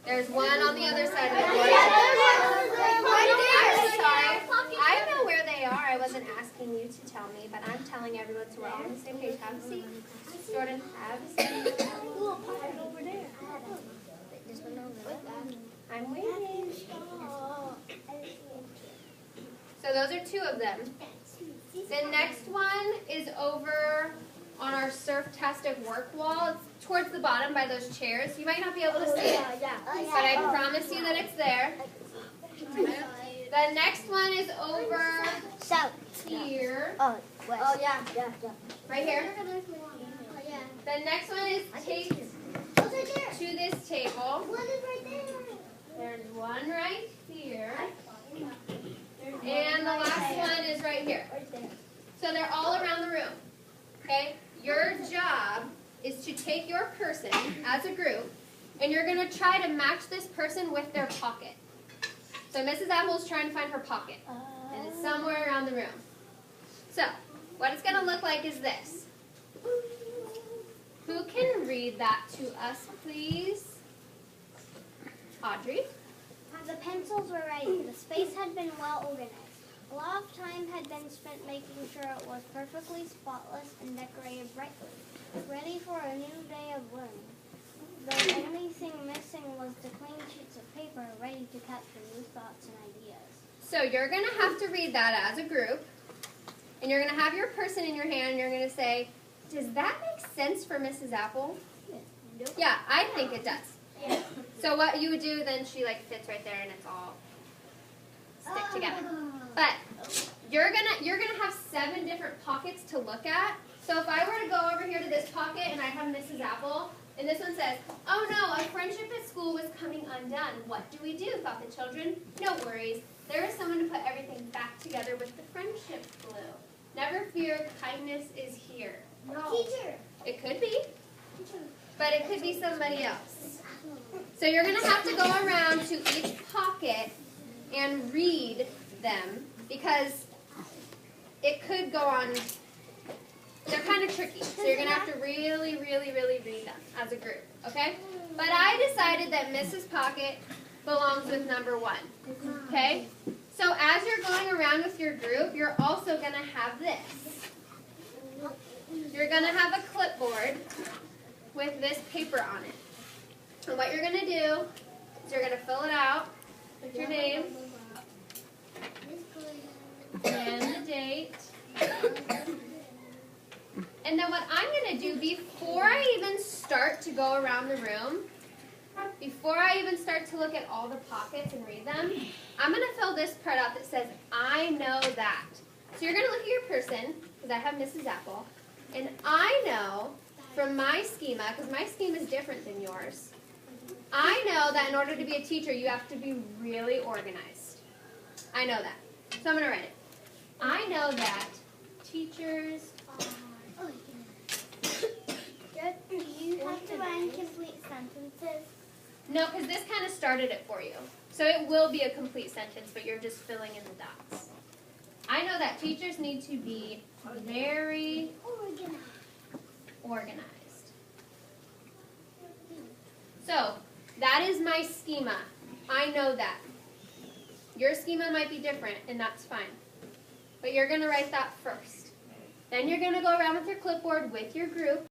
There's one on the other side of the board. I'm sorry. I know where they are. I wasn't asking you to tell me, but I'm telling everyone so we're all on the same page. Have a seat. Jordan, have a seat. Over there. I'm waiting. So those are two of them. The next one is over on our Surftastic work wall. It's towards the bottom by those chairs. You might not be able to see it, but I promise you that it's there. The next one is over here. Right here. The next one is taped to this table. There's one right here. And the last one is right here. So they're all around the room. Okay? Your job is to take your person as a group, and you're going to try to match this person with their pocket. So Mrs. Apple's trying to find her pocket, and it's somewhere around the room. So what it's going to look like is this. Who can read that to us, please? Audrey? The pencils were ready. The space had been well organized. A lot of time had been spent making sure it was perfectly spotless and decorated brightly, ready for a new day of learning. The only thing missing was the clean sheets of paper ready to capture new thoughts and ideas. So you're going to have to read that as a group, and you're going to have your person in your hand, and you're going to say, does that make sense for Mrs. Apple? Yeah, I think it does. So what you would do, then she fits right there and it's all stick together. But you're gonna have 7 different pockets to look at. So if I were to go over here to this pocket and I have Mrs. Apple, and this one says, oh no, a friendship at school was coming undone. What do we do? Thought the children. No worries. There is someone to put everything back together with the friendship glue. Never fear, kindness is here. No. Teacher. It could be. But it could be somebody else. So you're going to have to go around to each pocket and read them because it could go on. They're kind of tricky. So you're going to have to really, really, really read them as a group. Okay? But I decided that Mrs. Pocket belongs with number 1. Okay? So as you're going around with your group, you're also going to have this. You're going to have a clipboard with this paper on it. And what you're going to do is you're going to fill it out with your name and the date. And then what I'm going to do before I even start to go around the room, before I even start to look at all the pockets and read them, I'm going to fill this part out that says, I know that. So you're going to look at your person, because I have Mrs. Apple, and I know from my schema, because my schema is different than yours, I know that in order to be a teacher, you have to be really organized. I know that. So I'm going to write it. I know that teachers Do you have to write complete sentences? No, because this kind of started it for you. So it will be a complete sentence, but you're just filling in the dots. I know that teachers need to be very organized. So that is my schema. I know that. Your schema might be different, and that's fine. But you're going to write that first. Then you're going to go around with your clipboard with your group.